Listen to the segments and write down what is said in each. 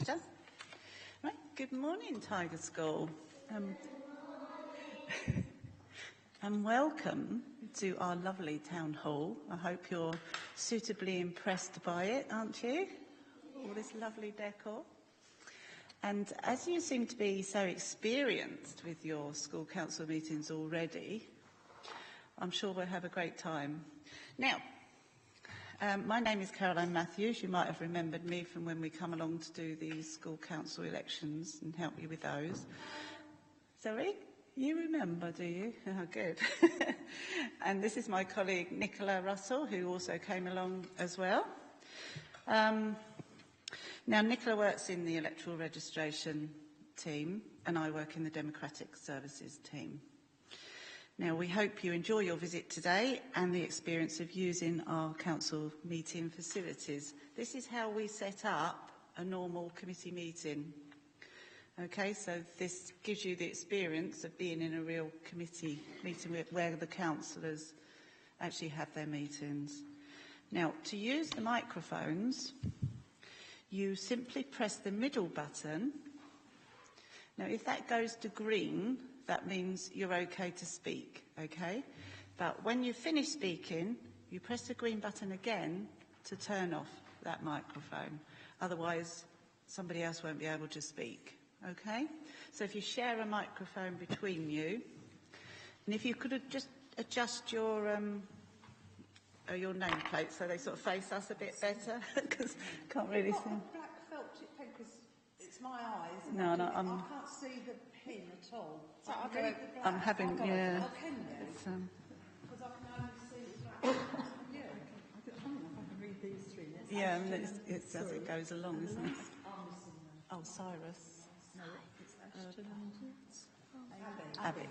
Pleasure. Right, good morning, Tiger School. And welcome to our lovely town hall. I hope you're suitably impressed by it, aren't you? All this lovely decor. And as you seem to be so experienced with your school council meetings already, I'm sure we'll have a great time. Now, my name is Caroline Matthews. You might have remembered me from when we come along to do the school council elections and help you with those. Sorry? You remember, do you? Oh, good. And this is my colleague Nicola Russell, who also came along as well. Now, Nicola works in the electoral registration team, and I work in the democratic services team. Now, we hope you enjoy your visit today and the experience of using our council meeting facilities. This is how we set up a normal committee meeting. Okay, so this gives you the experience of being in a real committee meeting where the councillors actually have their meetings. Now, to use the microphones, you simply press the middle button. Now, if that goes to green, that means you're okay to speak, okay? But when you finish speaking, you press the green button again to turn off that microphone. Otherwise, somebody else won't be able to speak, okay? So if you share a microphone between you, and if you could just adjust your nameplate so they sort of face us a bit better, because can't really see. Black felt pen because it's my eyes. No, I I'm. can't see the pin at all. So I'm having, yeah. Because I can only see the black. Yeah. I can read these three. Yeah, and it's as it goes along, isn't it? Oh, Cyrus. No, it's Ashton and it's Abby.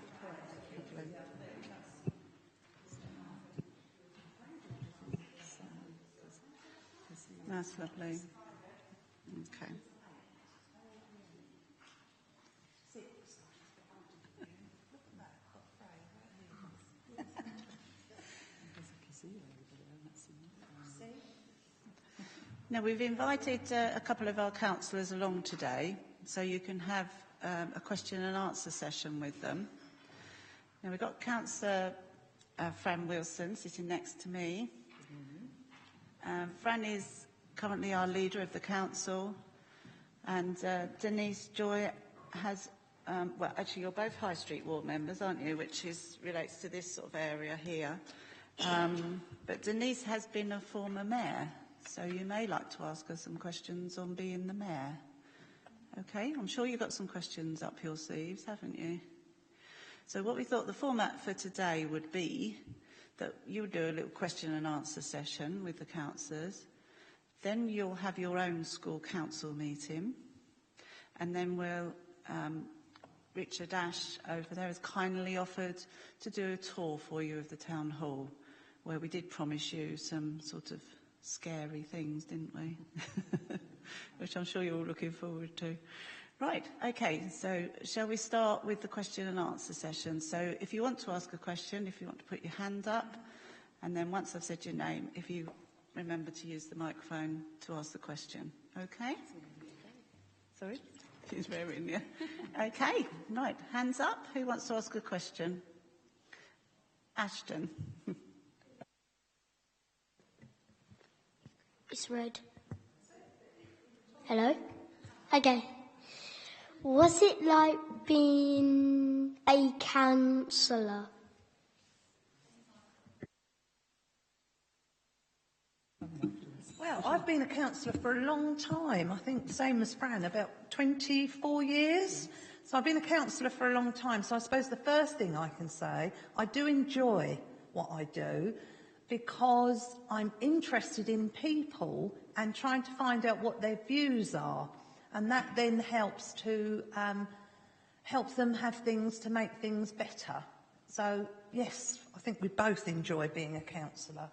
That's lovely. Okay. Now, we've invited a couple of our councillors along today, so you can have a question and answer session with them. Now, we've got Councillor Fran Wilson sitting next to me. Fran is currently our leader of the council, and Denise Joy has, well, actually, you're both High Street ward members, aren't you, which relates to this sort of area here. But Denise has been a former mayor, so you may like to ask her some questions on being the mayor. Okay, I'm sure you've got some questions up your sleeves, haven't you? So what we thought the format for today would be that you would do a little question and answer session with the councillors. Then you'll have your own school council meeting. And then Richard Ash over there has kindly offered to do a tour for you of the town hall, where we did promise you some sort of scary things, didn't we? Which I'm sure you're all looking forward to. Right, okay, so shall we start with the question and answer session? So if you want to ask a question, if you want to put your hand up, and then once I've said your name, if you remember to use the microphone to ask the question. Okay? Sorry? She's wearing, yeah. Okay, right, hands up. Who wants to ask a question? Ashton. It's red. Hello? Okay. Was it like being a councillor? Well, I've been a councillor for a long time. I think the same as Fran, about 24 years. So I've been a councillor for a long time. So I suppose the first thing I can say, I do enjoy what I do because I'm interested in people and trying to find out what their views are. And that then helps to help them have things to make things better. So, yes, I think we both enjoy being a councillor.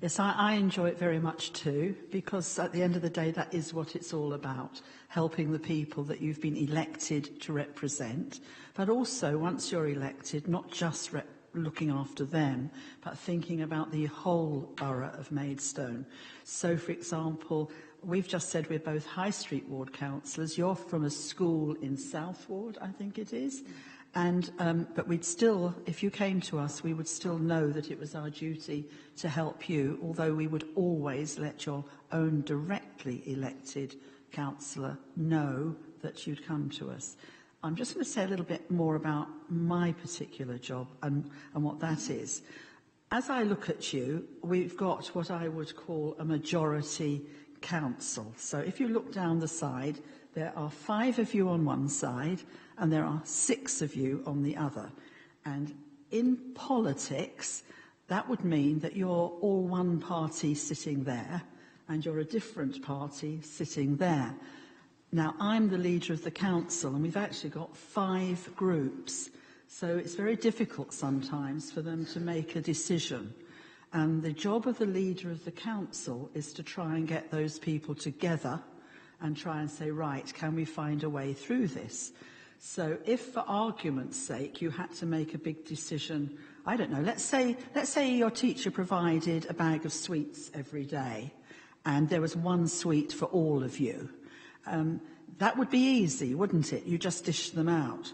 Yes, I enjoy it very much too, because at the end of the day, that is what it's all about, helping the people that you've been elected to represent, but also, once you're elected, not just looking after them, but thinking about the whole borough of Maidstone. So, for example, we've just said we're both High Street Ward councillors. You're from a school in South Ward, I think it is. And, but we'd still, if you came to us, we would still know that it was our duty to help you, although we would always let your own directly elected councillor know that you'd come to us. I'm just going to say a little bit more about my particular job and what that is. As I look at you, we've got what I would call a majority council. So if you look down the side, there are 5 of you on one side and there are 6 of you on the other. And in politics, that would mean that you're all one party sitting there and you're a different party sitting there. Now, I'm the leader of the council and we've actually got 5 groups. So it's very difficult sometimes for them to make a decision. And the job of the leader of the council is to try and get those people together and try and say, right, can we find a way through this? So if, for argument's sake, you had to make a big decision, I don't know, let's say your teacher provided a bag of sweets every day and there was one sweet for all of you. That would be easy, wouldn't it? You just dish them out.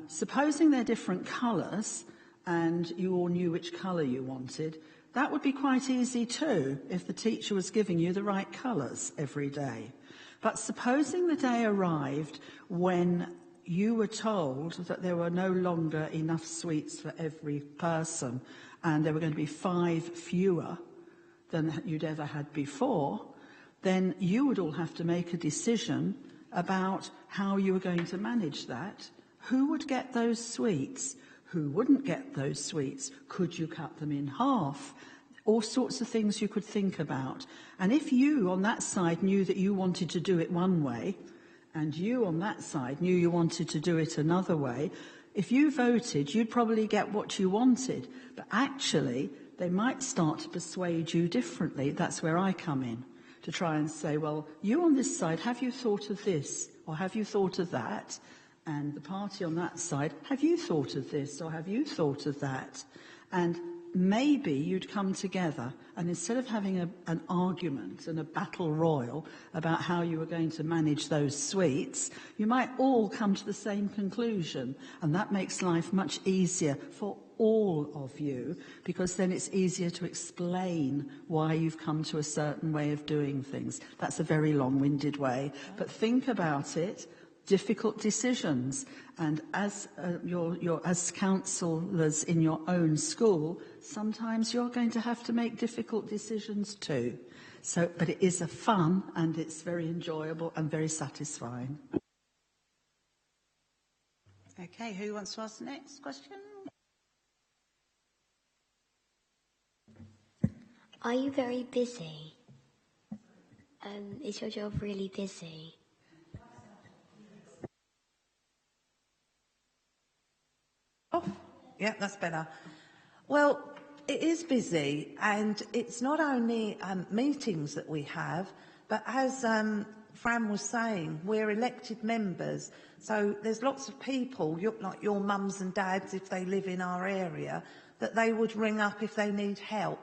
Supposing they're different colours and you all knew which colour you wanted, that would be quite easy too if the teacher was giving you the right colours every day. But supposing the day arrived when you were told that there were no longer enough sweets for every person and there were going to be 5 fewer than you'd ever had before, then you would all have to make a decision about how you were going to manage that. Who would get those sweets? Who wouldn't get those sweets? Could you cut them in half? All sorts of things you could think about. And if you on that side knew that you wanted to do it one way, and you on that side knew you wanted to do it another way, if you voted, you'd probably get what you wanted. But actually, they might start to persuade you differently. That's where I come in, to try and say, well, you on this side, have you thought of this? Or have you thought of that? And the party on that side, have you thought of this? Or have you thought of that? And maybe you'd come together and instead of having an argument and a battle royal about how you were going to manage those sweets, you might all come to the same conclusion. And that makes life much easier for all of you, because then it's easier to explain why you've come to a certain way of doing things. That's a very long-winded way, but think about it. Difficult decisions, and as as councillors in your own school, sometimes you're going to have to make difficult decisions too. So, but it is a fun and it's very enjoyable and very satisfying. Okay, who wants to ask the next question? Are you very busy? Is your job really busy? Oh, yeah, that's better. Well, it is busy, and it's not only meetings that we have, but as Fran was saying, we're elected members. So there's lots of people, like your mums and dads, if they live in our area, that they would ring up if they need help.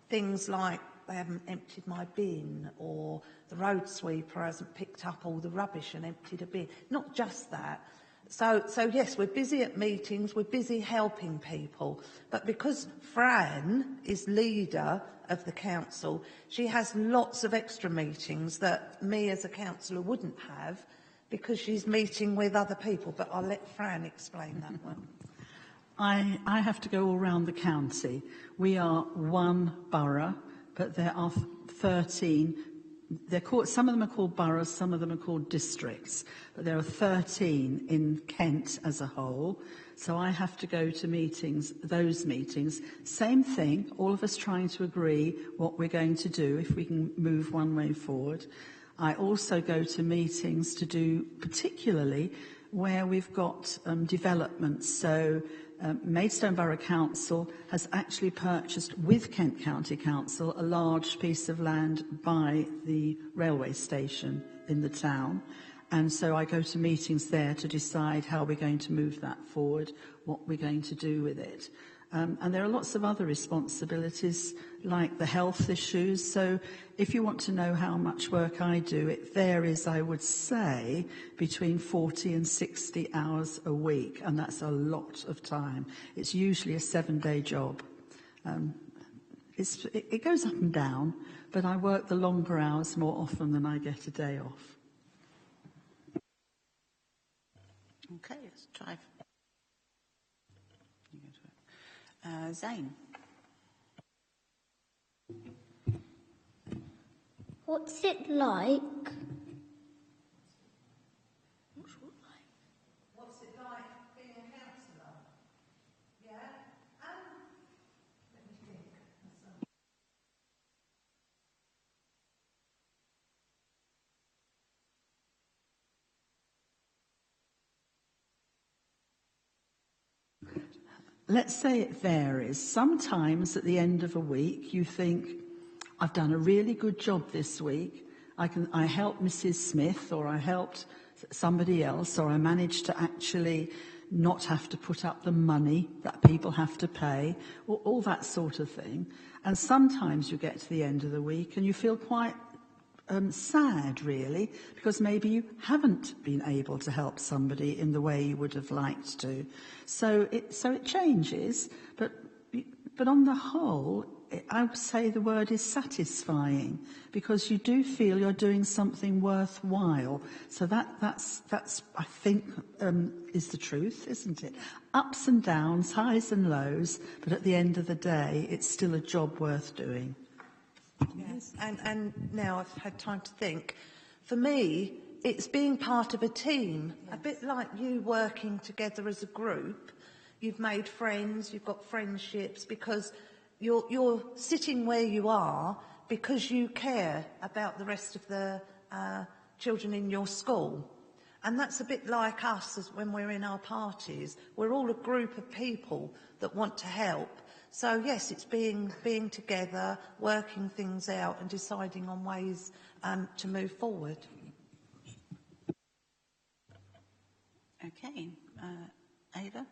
Things like they haven't emptied my bin, or the road sweeper hasn't picked up all the rubbish and emptied a bin. Not just that. So yes, we're busy at meetings, we're busy helping people. But because Fran is leader of the council, she has lots of extra meetings that me as a councillor wouldn't have, because she's meeting with other people. But I'll let Fran explain that one. I have to go all round the county. We are one borough, but there are 13. Some of them are called boroughs, some of them are called districts, but there are 13 in Kent as a whole. So I have to go to meetings, those meetings. Same thing, all of us trying to agree what we're going to do, if we can move one way forward. I also go to meetings to do particularly where we've got developments. So Maidstone Borough Council has actually purchased with Kent County Council a large piece of land by the railway station in the town. And so I go to meetings there to decide how we're going to move that forward, what we're going to do with it. And there are lots of other responsibilities like the health issues. So if you want to know how much work I do, it varies, I would say, between 40 and 60 hours a week, and that's a lot of time. It's usually a 7-day job. It goes up and down, but I work the longer hours more often than I get a day off. Okay, let's try. Zane. What's it like? What's it like being a counsellor? Yeah? Let me think. Let's say it varies. Sometimes at the end of a week you think, I've done a really good job this week. I helped Mrs. Smith, or I helped somebody else, or I managed to actually not have to put up the money that people have to pay, or all that sort of thing. And sometimes you get to the end of the week and you feel quite sad, really, because maybe you haven't been able to help somebody in the way you would have liked to. So it changes, but on the whole, I would say the word is satisfying, because you do feel you're doing something worthwhile. So that's I think is the truth, isn't it? Ups and downs, highs and lows, but at the end of the day, it's still a job worth doing. Yes, and now I've had time to think. For me, it's being part of a team, a bit like you working together as a group. You've made friends, you've got friendships, because you're sitting where you are because you care about the rest of the children in your school. And that's a bit like us as when we're in our parties. We're all a group of people that want to help. So yes, it's being together, working things out and deciding on ways to move forward. Okay, Ava.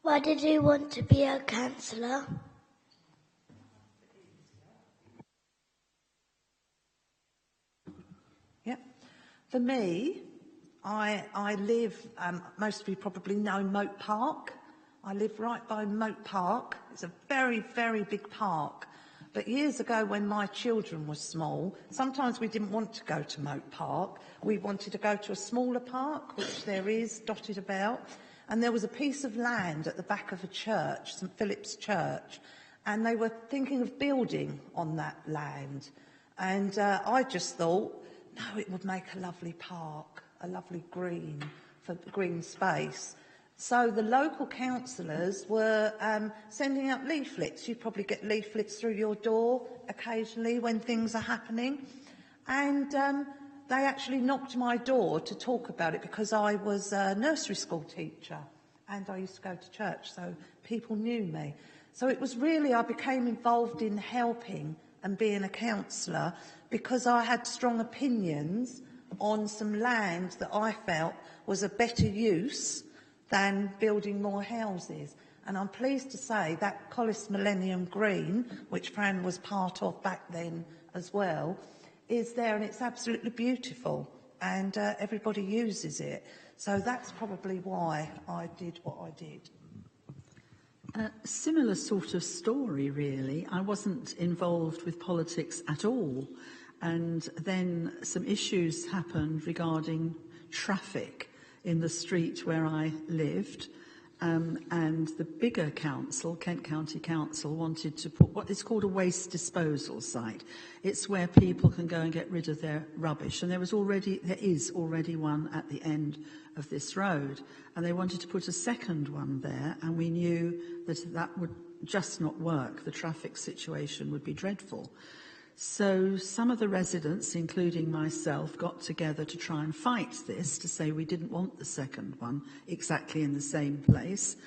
Why did you want to be a counsellor? Yep. For me, I live, most of you probably know Moat Park. I live right by Moat Park. It's a very, very big park. But years ago, when my children were small, sometimes we didn't want to go to Moat Park. We wanted to go to a smaller park, which there is dotted about. And there was a piece of land at the back of a church, St Philip's Church, and they were thinking of building on that land. And I just thought, no, it would make a lovely park, a lovely green space. So the local councillors were sending out leaflets. You probably get leaflets through your door occasionally when things are happening. And they actually knocked my door to talk about it, because I was a nursery school teacher and I used to go to church, so people knew me. So it was really, I became involved in helping and being a counsellor because I had strong opinions on some land that I felt was a better use than building more houses. And I'm pleased to say that Collis Millennium Green, which Fran was part of back then as well, is there, and it's absolutely beautiful, and everybody uses it. So that's probably why I did what I did. Similar sort of story, really. I wasn't involved with politics at all, and then some issues happened regarding traffic in the street where I lived, and the bigger council, Kent County Council, wanted to put what is called a waste disposal site. It's where people can go and get rid of their rubbish, and there is already one at the end of this road, and they wanted to put a second one there, and we knew that would just not work. The traffic situation would be dreadful. So some of the residents, including myself, got together to try and fight this, to say we didn't want the second one exactly in the same place.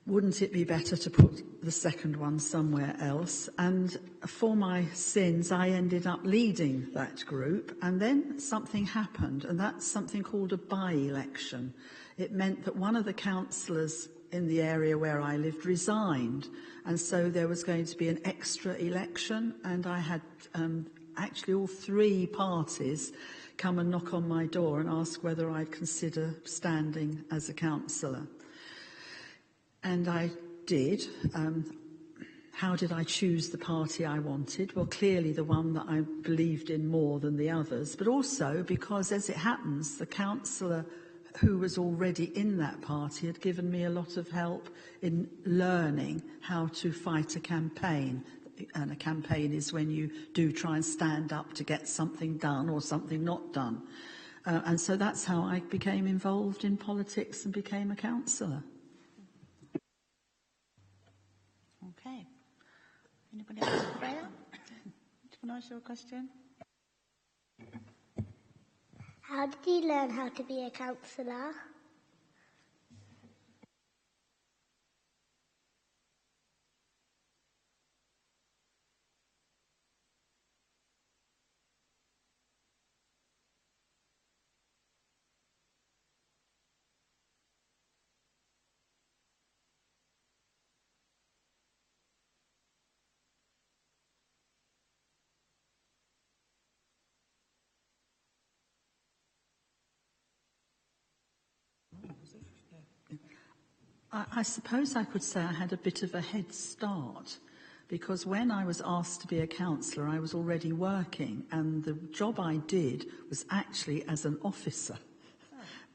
Wouldn't it be better to put the second one somewhere else? And for my sins, I ended up leading that group, and then something happened, and that's something called a by-election. it meant that one of the councillors in the area where I lived resigned, and so there was going to be an extra election, and I had actually all three parties come and knock on my door and ask whether I'd consider standing as a councillor. And I did. How did I choose the party I wanted? Well, clearly the one that I believed in more than the others, but also because, as it happens, the councillor who was already in that party had given me a lot of help in learning how to fight a campaign. And a campaign is when you do try and stand up to get something done or something not done. And so that's how I became involved in politics and became a councillor. Okay. Anybody else? Freya? Can I ask you a question? How did you learn how to be a counsellor? I suppose I could say I had a bit of a head start, because when I was asked to be a councillor, I was already working, and the job I did was actually as an officer.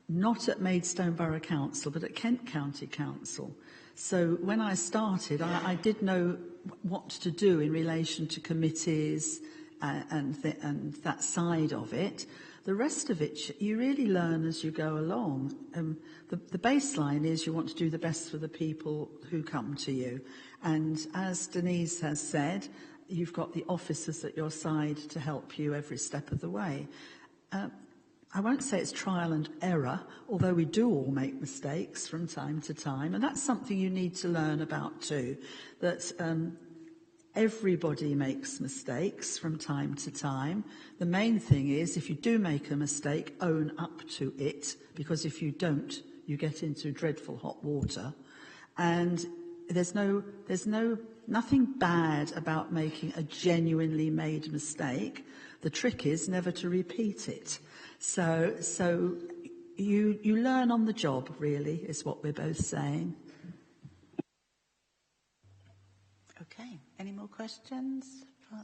Not at Maidstone Borough Council, but at Kent County Council. So when I started, I did know what to do in relation to committees and that side of it. The rest of it, you really learn as you go along. The baseline is you want to do the best for the people who come to you. And as Denise has said, you've got the officers at your side to help you every step of the way. I won't say it's trial and error, although we do all make mistakes from time to time. And that's something you need to learn about too, that everybody makes mistakes from time to time. The main thing is, if you do make a mistake, own up to it, because if you don't, you get into dreadful hot water. And there's nothing bad about making a genuinely made mistake. The trick is never to repeat it. So you learn on the job, really, is what we're both saying. Okay. Any more questions?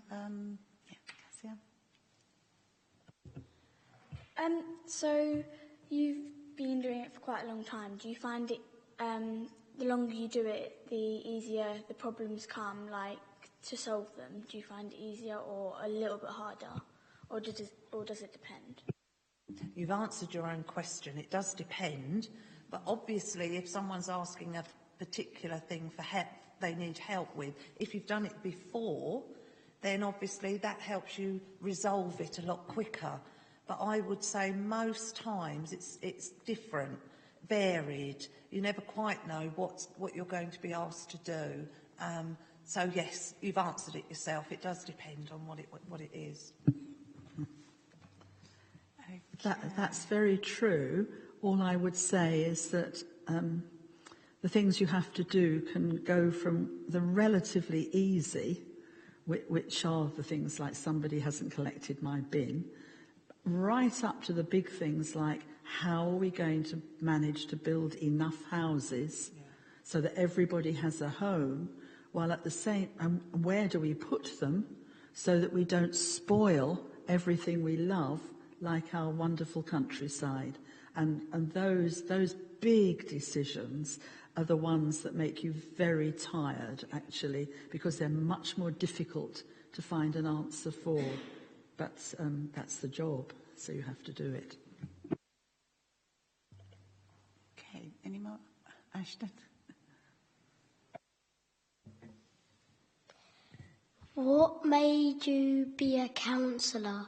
Cassia? So you've been doing it for quite a long time. Do you find it, the longer you do it, the easier the problems come, like to solve them? Do you find it easier or a little bit harder, or does it depend? You've answered your own question. It does depend, but obviously if someone's asking a particular thing for help, they need help with, if you've done it before, then obviously that helps you resolve it a lot quicker. But I would say most times it's different, varied. You never quite know what you're going to be asked to do. So yes, you've answered it yourself. It does depend on what it is. That's very true. All I would say is that the things you have to do can go from the relatively easy, which are the things like somebody hasn't collected my bin, right up to the big things like how are we going to manage to build enough houses so that everybody has a home, while at the same time, where do we put them so that we don't spoil everything we love, like our wonderful countryside. And those big decisions are the ones that make you very tired, actually, because they're much more difficult to find an answer for. But that's the job, so you have to do it. Okay, any more? Ashton? What made you be a counsellor?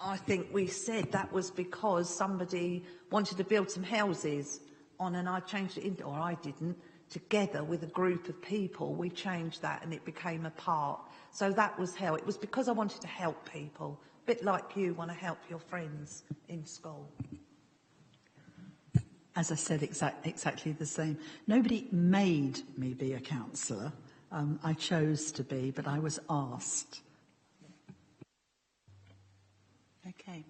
I think we said that was because somebody wanted to build some houses on, and I changed it into, or I didn't, together with a group of people. We changed that and it became a part. So that was how, it was because I wanted to help people bit like you want to help your friends in school. As I said, exactly the same. Nobody made me be a counsellor. I chose to be, but I was asked. Okay.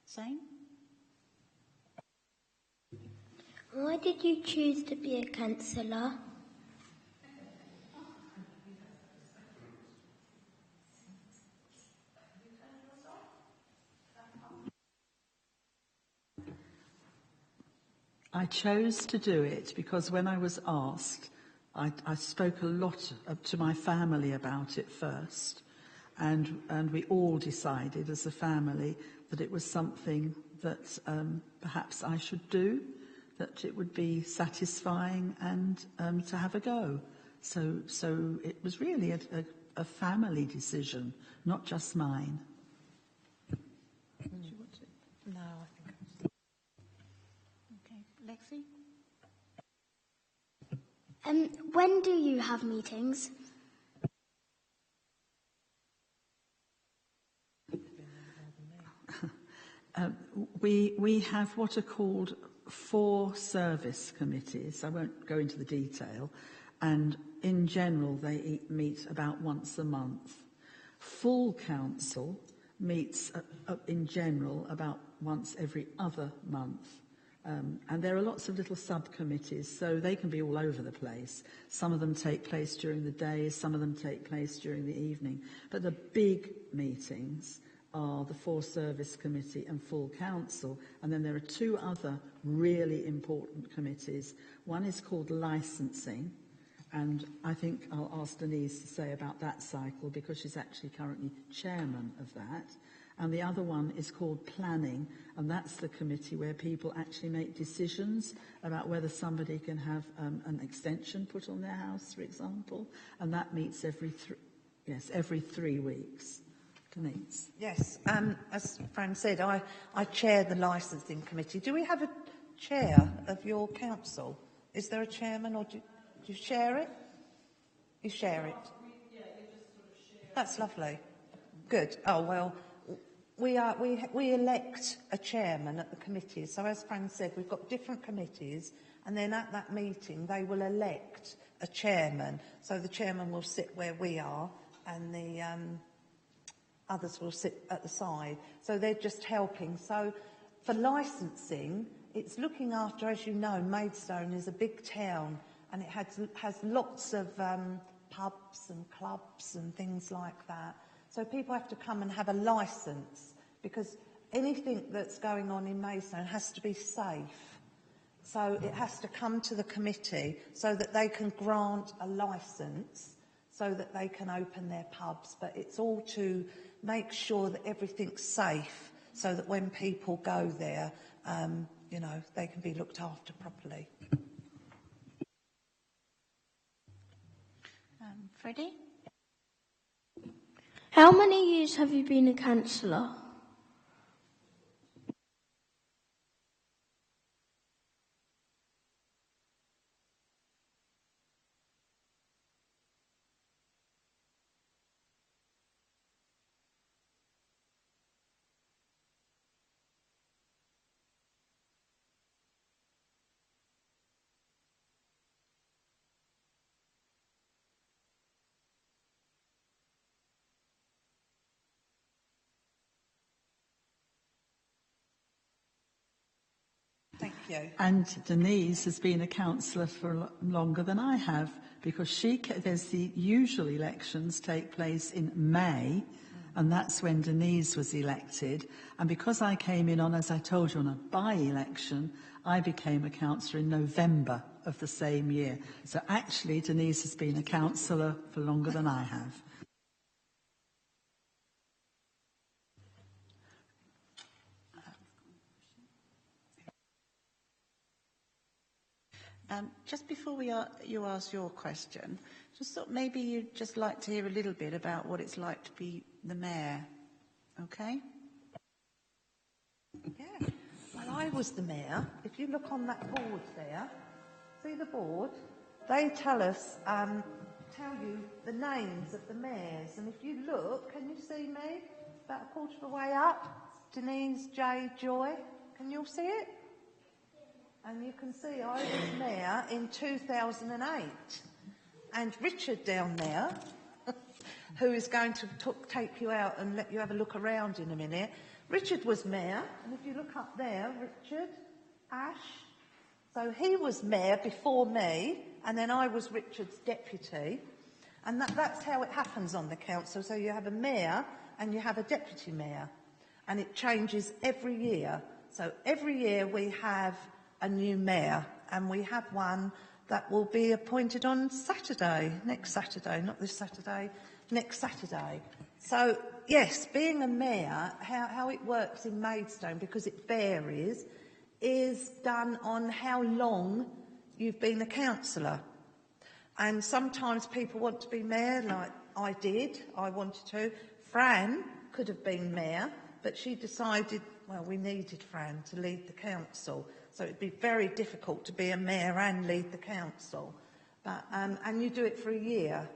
Zane? Why did you choose to be a counsellor? I chose to do it because when I was asked, I spoke a lot to my family about it first, and we all decided as a family that it was something that perhaps I should do, that it would be satisfying and to have a go. So it was really a family decision, not just mine. No, I think Okay. Lexi? When do you have meetings? We have what are called 4 service committees. I won't go into the detail. And in general, they meet about once a month. Full council meets in general about once every other month. And there are lots of little subcommittees, so they can be all over the place. Some of them take place during the day, some of them take place during the evening. But the big meetings are the 4 service committee and full council, and then there are 2 other really important committees. One is called licensing, and I think I'll ask Denise to say about that cycle because she's actually currently chairman of that. And the other one is called planning, and that's the committee where people actually make decisions about whether somebody can have an extension put on their house, for example, and that meets every 3 weeks. Denise. Yes, as Fran said, I chair the licensing committee. Do we have a chair of your council? Is there a chairman, or do you share it? You share it? Yeah, you just sort of share. That's lovely. Good. Oh, well, we elect a chairman at the committee. So as Fran said, we've got different committees, and then at that meeting they will elect a chairman. So the chairman will sit where we are, and the others will sit at the side. So they're just helping. So for licensing, it's looking after, as you know, Maidstone is a big town, and it has lots of pubs and clubs and things like that. So people have to come and have a licence, because anything that's going on in Maidstone has to be safe. So it has to come to the committee so that they can grant a licence so that they can open their pubs. But it's all to make sure that everything's safe so that when people go there, they can be looked after properly. Freddie? How many years have you been a counsellor? Thank you. And Denise has been a councillor for longer than I have, because there's the usual elections take place in May, and that's when Denise was elected. And because I came in on, as I told you, on a by-election, I became a councillor in November of the same year. So actually, Denise has been a councillor for longer than I have. Just before you ask your question, just thought maybe you'd just like to hear a little bit about what it's like to be the mayor, okay? Yeah. Well, I was the mayor. If you look on that board there, see the board? They tell you the names of the mayors. And if you look, can you see me? about a quarter of the way up. Denise J. Joy. Can you all see it? And you can see I was mayor in 2008. And Richard down there, who is going to take you out and let you have a look around in a minute. Richard was mayor, and if you look up there, Richard, Ash, so he was mayor before me, and then I was Richard's deputy. And that's how it happens on the council. So you have a mayor and you have a deputy mayor, and it changes every year. So every year we have a new mayor, and we have one that will be appointed on Saturday, next Saturday, not this Saturday, next Saturday. So, yes, being a mayor, how it works in Maidstone, because it varies, is done on how long you've been a councillor. And sometimes people want to be mayor, like I did, I wanted to. Fran could have been mayor, but she decided, well, we needed Fran to lead the council. So it'd be very difficult to be a mayor and lead the council. But, and you do it for a year.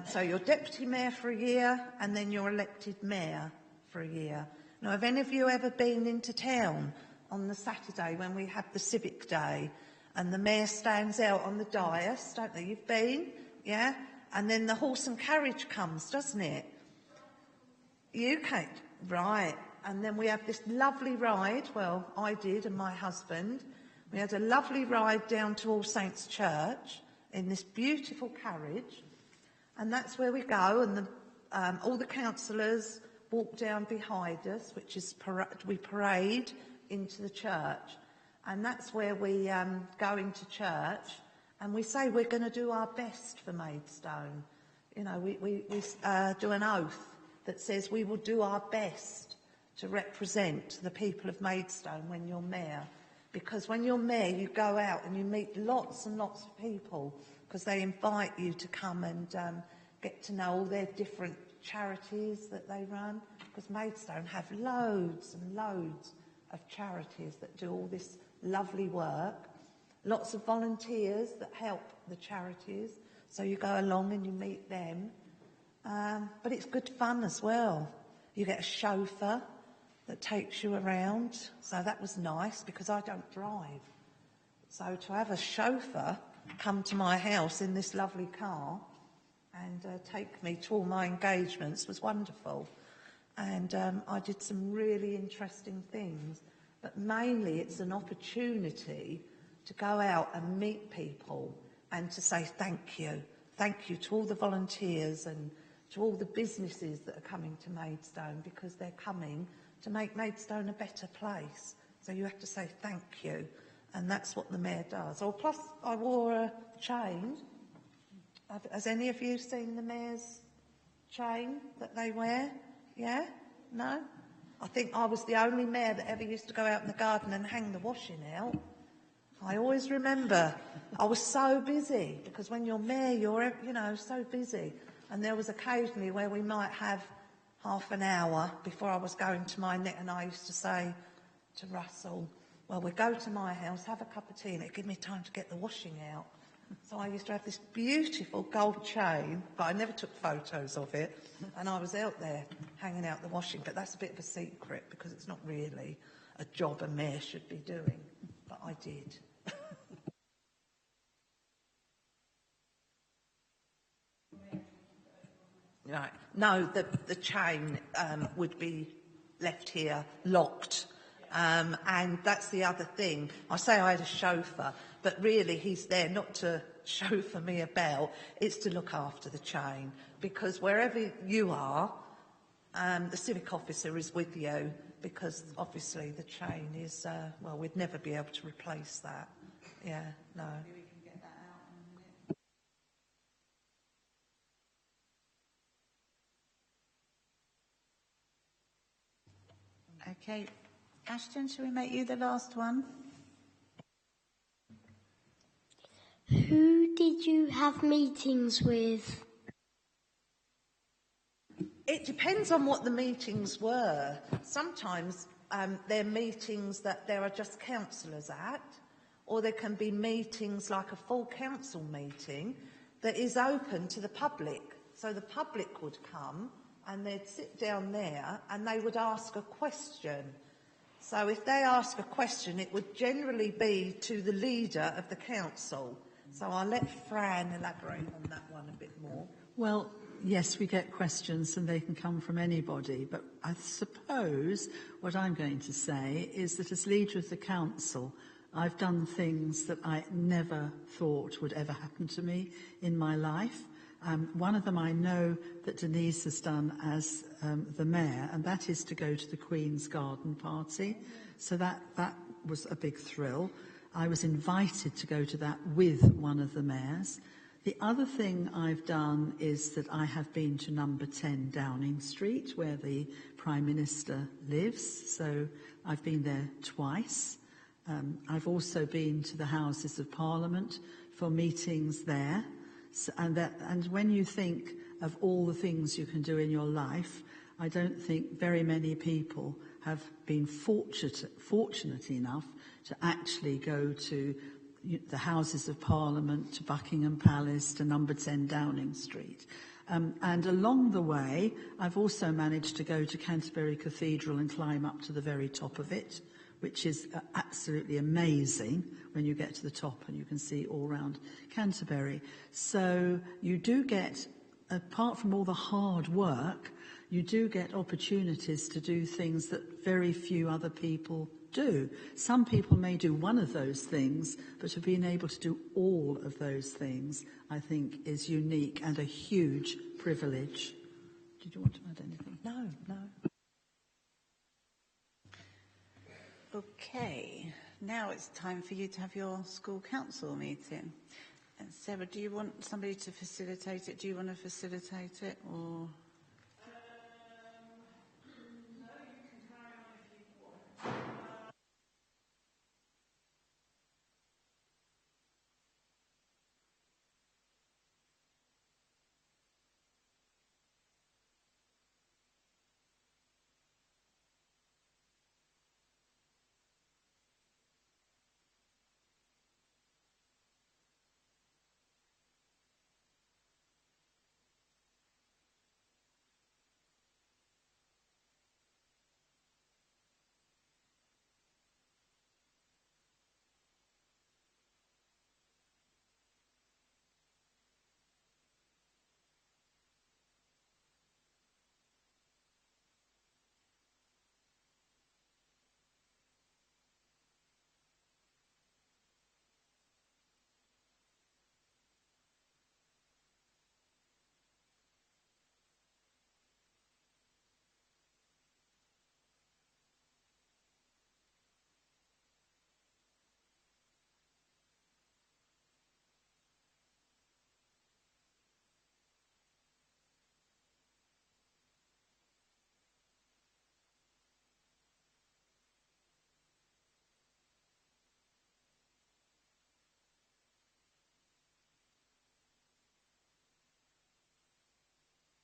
So you're deputy mayor for a year, and then you're elected mayor for a year. Now, have any of you ever been into town on the Saturday when we have the civic day, and the mayor stands out on the dais, don't they? You've been, yeah? And then the horse and carriage comes, doesn't it? You can't, right. And then we have this lovely ride, well, I did and my husband. We had a lovely ride down to All Saints Church in this beautiful carriage. And that's where we go, and all the councillors walk down behind us, which is we parade into the church. And that's where we go into church, and we say we're going to do our best for Maidstone. You know, we do an oath that says we will do our best to represent the people of Maidstone when you're mayor. Because when you're mayor, you go out and you meet lots and lots of people, because they invite you to come and get to know all their different charities that they run. Because Maidstone have loads and loads of charities that do all this lovely work. Lots of volunteers that help the charities. So you go along and you meet them. But it's good fun as well. You get a chauffeur that takes you around. So that was nice, because I don't drive. So to have a chauffeur come to my house in this lovely car and take me to all my engagements was wonderful. And I did some really interesting things. But mainly it's an opportunity to go out and meet people and to say thank you. Thank you to all the volunteers and to all the businesses that are coming to Maidstone, because they're coming to make Maidstone a better place. So you have to say thank you, and that's what the mayor does. Oh, plus I wore a chain. Has any of you seen the mayor's chain that they wear? Yeah? No? I think I was the only mayor that ever used to go out in the garden and hang the washing out. I always remember I was so busy, because when you're mayor, you're, you know, so busy. And there was occasionally where we might have half an hour before I was going to my net, and I used to say to Russell, well, we'll go to my house, have a cup of tea, and it'll give me time to get the washing out. So I used to have this beautiful gold chain, but I never took photos of it, and I was out there hanging out the washing. But that's a bit of a secret, because it's not really a job a mayor should be doing, but I did. Right. No, the chain would be left here locked. And that's the other thing. I say I had a chauffeur, but really he's there not to chauffeur me about, it's to look after the chain. Because wherever you are, the civic officer is with you, because obviously the chain is, well, we'd never be able to replace that. Yeah, no. Okay. Ashton, shall we make you the last one? Who did you have meetings with? It depends on what the meetings were. Sometimes they're meetings that there are just councillors at, or there can be meetings like a full council meeting that is open to the public. So the public would come and they'd sit down there and they would ask a question. So if they ask a question, it would generally be to the leader of the council. So I'll let Fran elaborate on that one a bit more. Well, yes, we get questions and they can come from anybody, but I suppose what I'm going to say is that as leader of the council, I've done things that I never thought would ever happen to me in my life. One of them I know that Denise has done as the mayor, and that is to go to the Queen's Garden Party. So that was a big thrill. I was invited to go to that with one of the mayors. The other thing I've done is that I have been to number 10 Downing Street, where the Prime Minister lives. So I've been there twice. I've also been to the Houses of Parliament for meetings there. So, and when you think of all the things you can do in your life, I don't think very many people have been fortunate enough to actually go to the Houses of Parliament, to Buckingham Palace, to number 10 Downing Street. And along the way, I've also managed to go to Canterbury Cathedral and climb up to the very top of it, which is absolutely amazing when you get to the top and you can see all around Canterbury. So you do get, apart from all the hard work, you do get opportunities to do things that very few other people do. Some people may do one of those things, but to being able to do all of those things, I think, is unique and a huge privilege. Did you want to add anything? No. Okay, now it's time for you to have your school council meeting. And Sarah, do you want somebody to facilitate it? Do you want to facilitate it, or...?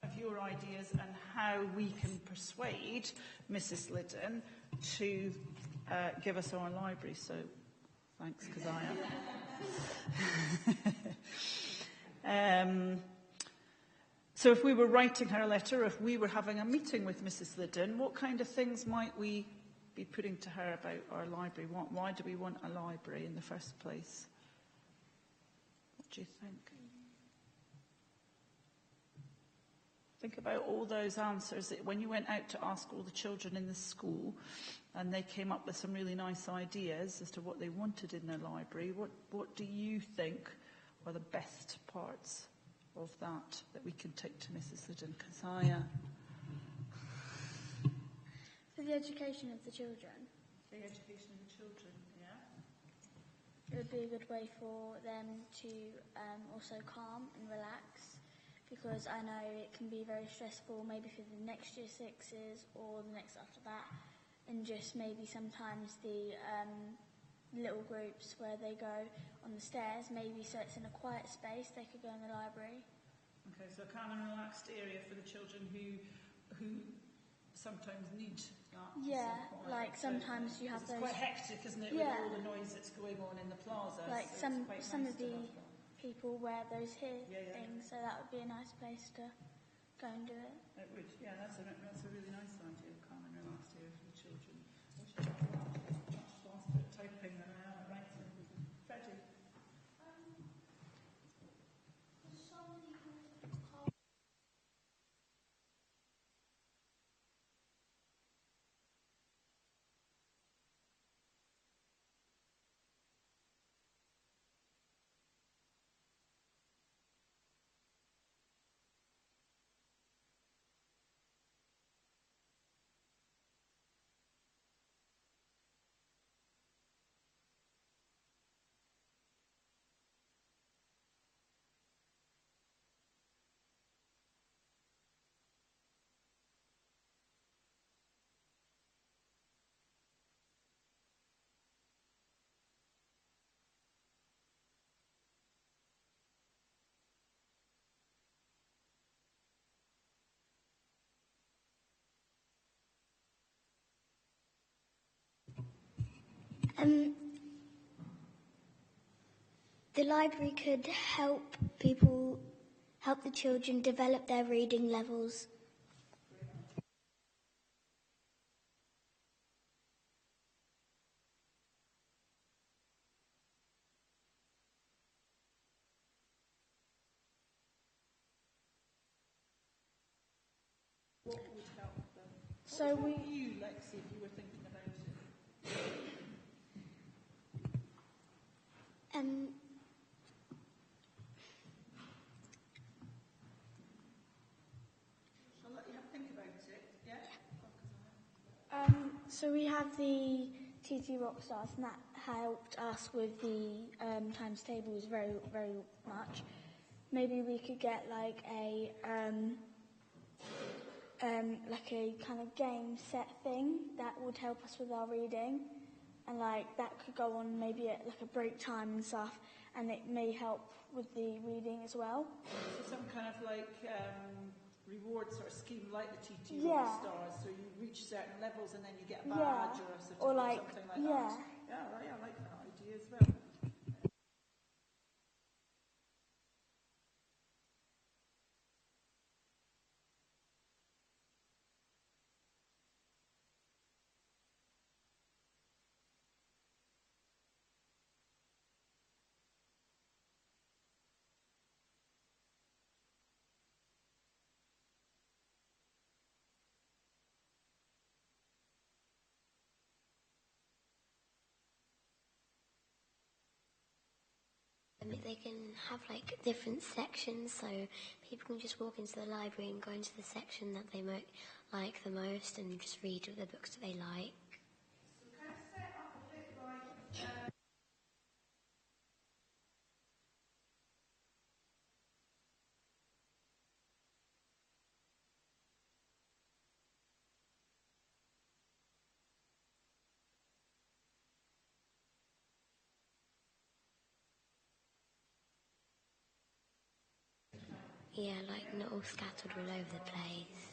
Of your ideas and how we can persuade Mrs. Liddon to give us our library. So, thanks, Keziah. So if we were writing her a letter, if we were having a meeting with Mrs. Liddon, what kind of things might we be putting to her about our library? Why do we want a library in the first place? What do you think? Think about all those answers that when you went out to ask all the children in the school and they came up with some really nice ideas as to what they wanted in their library. What do you think are the best parts of that we can take to Mrs. Liddon? Keziah? For the education of the children. The education of the children, yeah. It would be a good way for them to also calm and relax. Because I know it can be very stressful, maybe for the next year sixes or the next after that, and just maybe sometimes the little groups where they go on the stairs, maybe so it's in a quiet space, they could go in the library. Okay, so a calm and relaxed area for the children who sometimes need that. Yeah, like sometimes you have it's those... quite hectic, isn't it, yeah. with all the noise that's going on in the plaza. Like so some of the people wear those things, yeah. so that would be a nice place to go and do it. It would, yeah, that's a really nice idea, common room idea for the children. Much faster at typing than I am at writing. Freddie? The library could help the children develop their reading levels. What would help them? So What would we- help you, Lexi, if you were thinking about it? I'll let you think about it, yeah? So we have the TT Rockstars, and that helped us with the times tables very, very much. Maybe we could get like a kind of game set thing that would help us with our reading, and like that could go on maybe at like a break time and stuff, and it may help with the reading as well. So some kind of like reward sort of scheme like the TT Yeah. Rockstars, so you reach certain levels and then you get a badge Yeah. or a certificate Or or like- something like yeah. that. Yeah, right, I like that idea as well. They can have like different sections, so people can just walk into the library and go into the section that they like the most and just read the books that they like. Yeah, like not all scattered all over the place.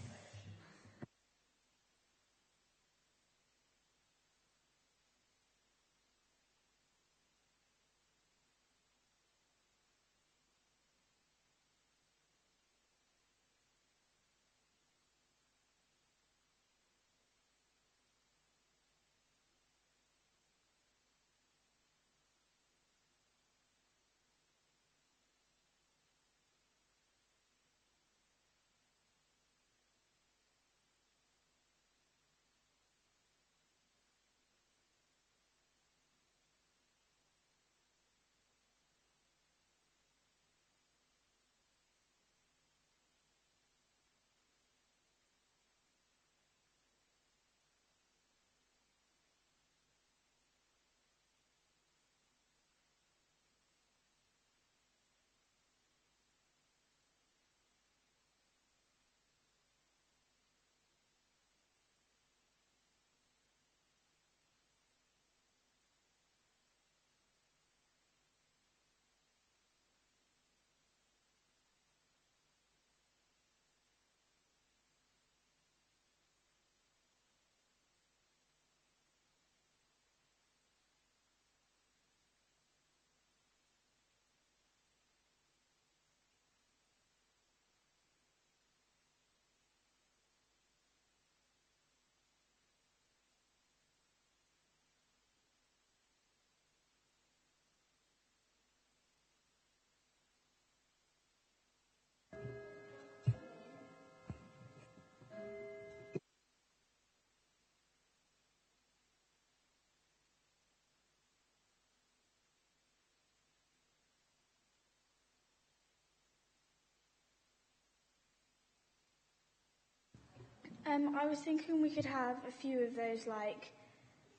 I was thinking we could have a few of those, like,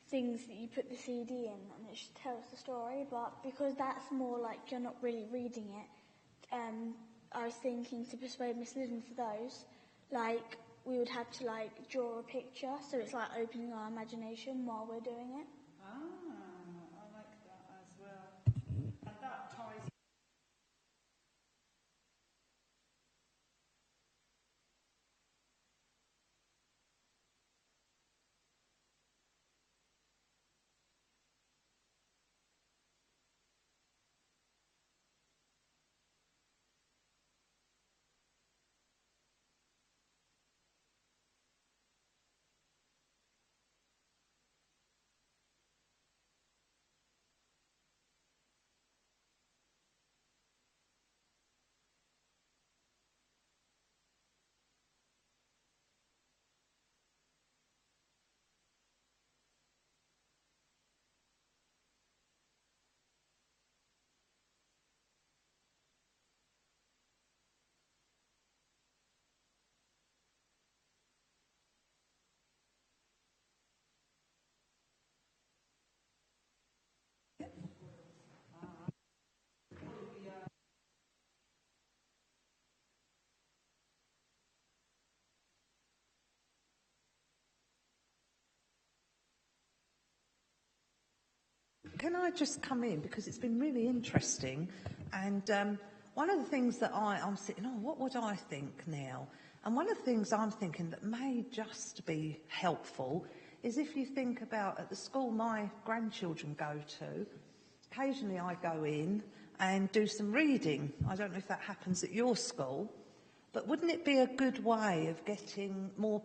things that you put the CD in and it tells the story, but because that's more like you're not really reading it, I was thinking to persuade Miss Liddon for those, like, we would have to, like, draw a picture, so it's like opening our imagination while we're doing it. Ah, I like that as well. And that ties. Can I just come in, because it's been really interesting, and one of the things that I'm sitting, what would I think now? And one of the things I'm thinking that may just be helpful is if you think about at the school my grandchildren go to, occasionally I go in and do some reading. I don't know if that happens at your school, but wouldn't it be a good way of getting more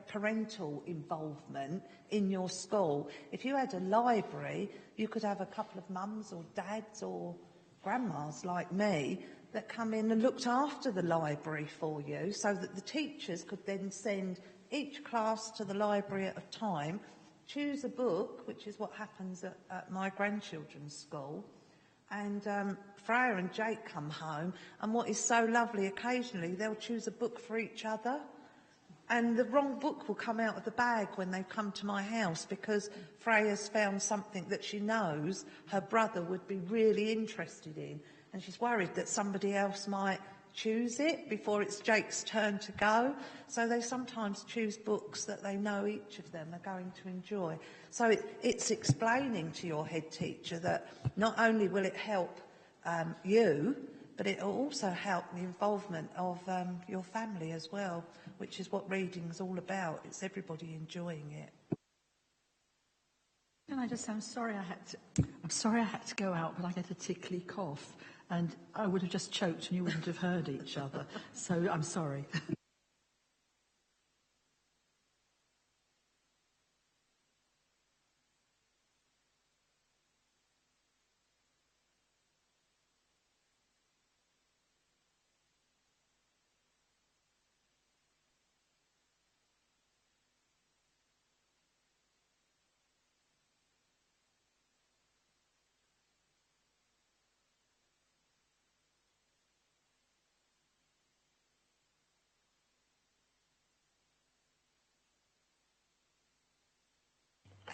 parental involvement in your school? If you had a library, you could have a couple of mums or dads or grandmas like me that come in and looked after the library for you, so that the teachers could then send each class to the library at a time, choose a book, which is what happens at my grandchildren's school, and Freya and Jake come home, and what is so lovely, occasionally they'll choose a book for each other, and the wrong book will come out of the bag when they come to my house, because Freya's found something that she knows her brother would be really interested in, and she's worried that somebody else might choose it before it's Jake's turn to go. So they sometimes choose books that they know each of them are going to enjoy. So it's explaining to your head teacher that not only will it help you, but it will also help the involvement of your family as well, which is what reading's all about. It's everybody enjoying it. Can I just say, I'm sorry I had to go out, but I get a tickly cough, and I would have just choked and you wouldn't have heard each other. So I'm sorry.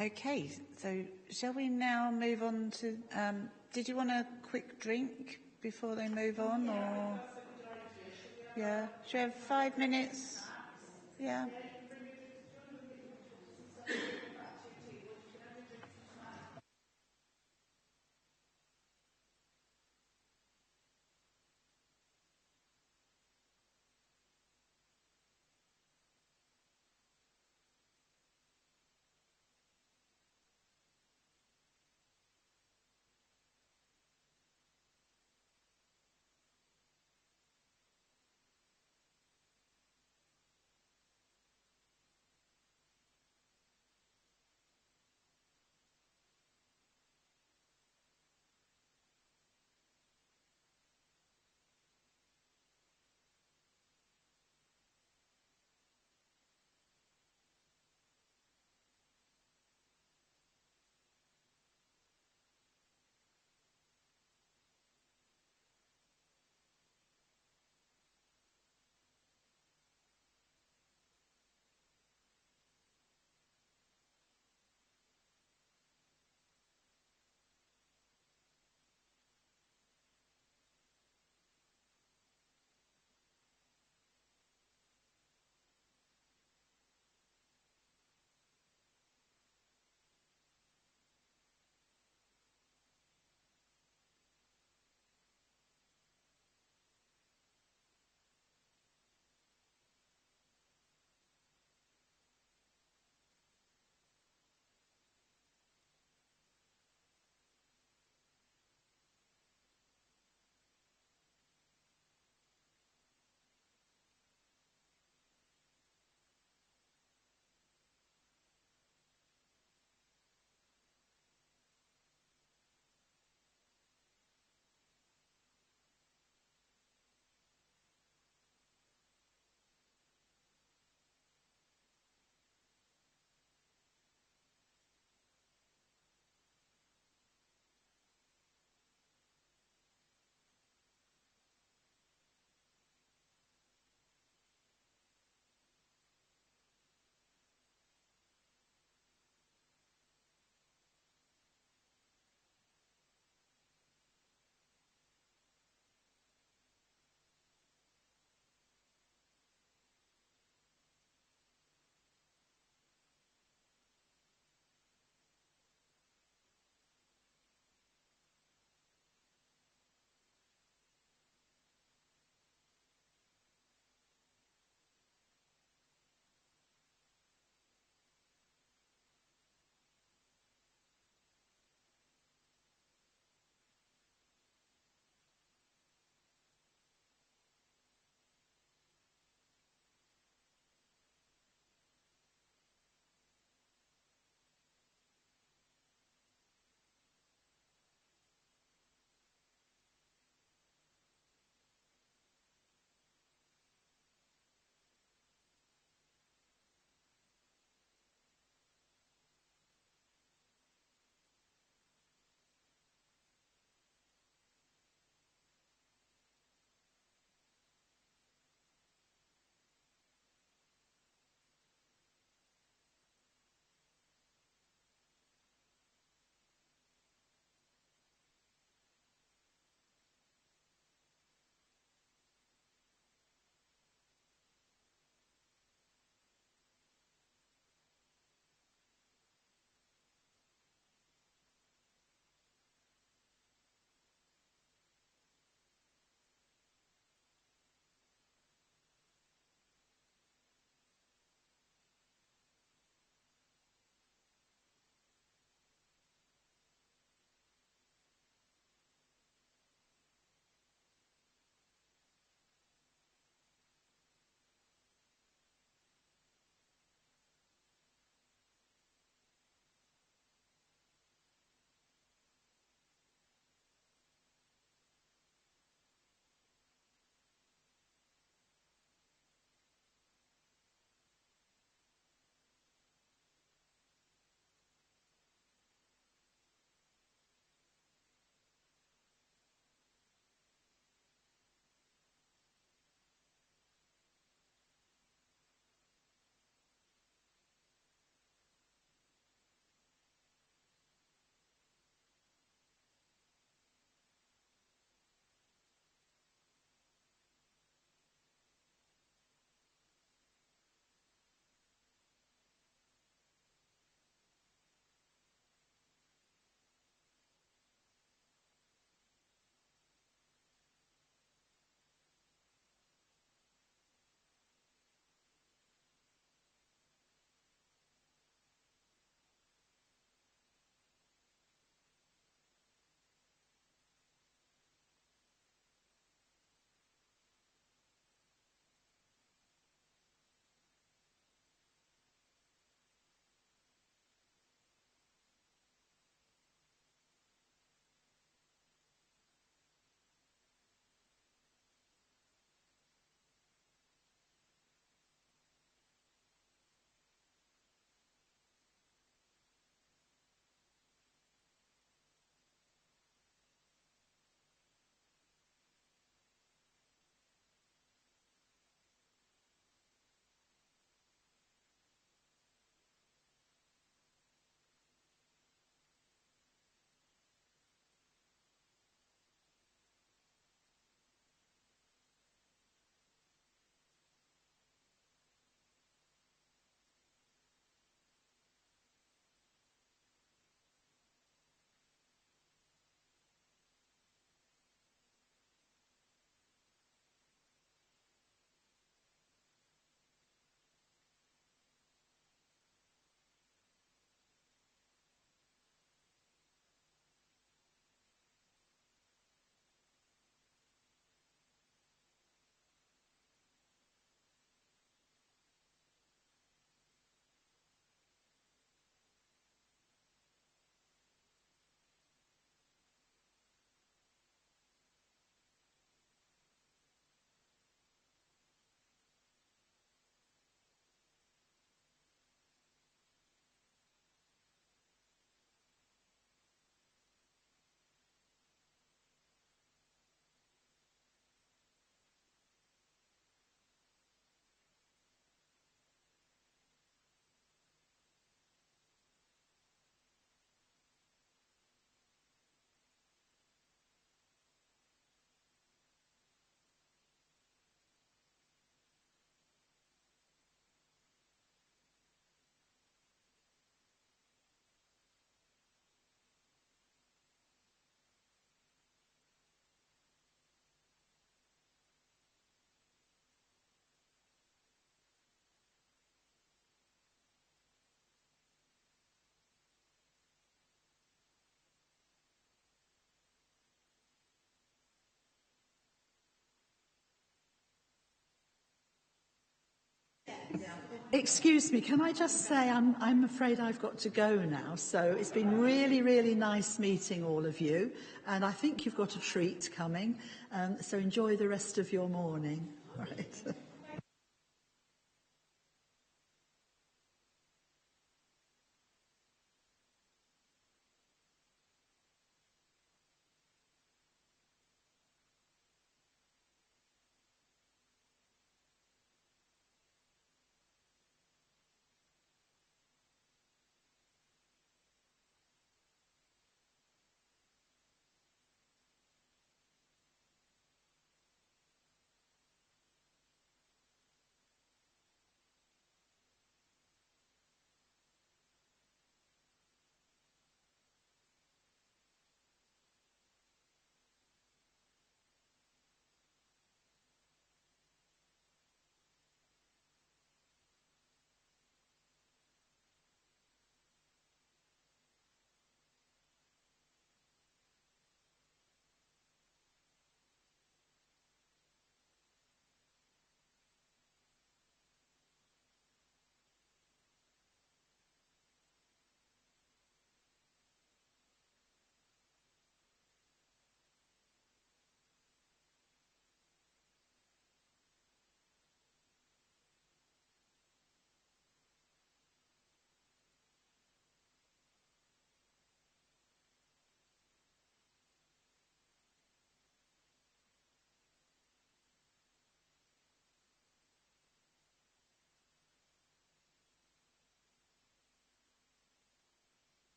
Okay, so shall we now move on to... did you want a quick drink before they move on, or... Yeah, should we have 5 minutes? Yeah. Excuse me, can I just say I'm afraid I've got to go now. So it's been really, really nice meeting all of you. And I think you've got a treat coming. So enjoy the rest of your morning. All right.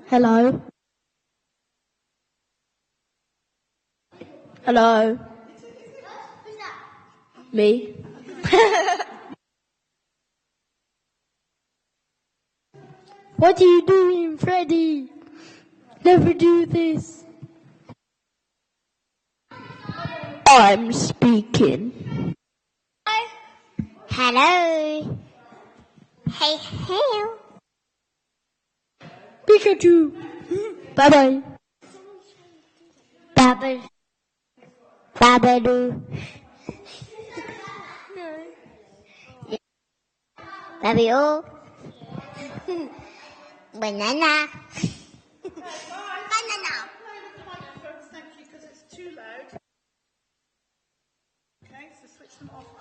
Hello. Hello. Me. What are you doing, Freddy? Never do this. I'm speaking. Hello. Hey, hey. Pikachu. Bye-bye. Babble. Babadoo. Babio. Banana. Banana. Thank you, because it's too loud. Okay, so switch them off.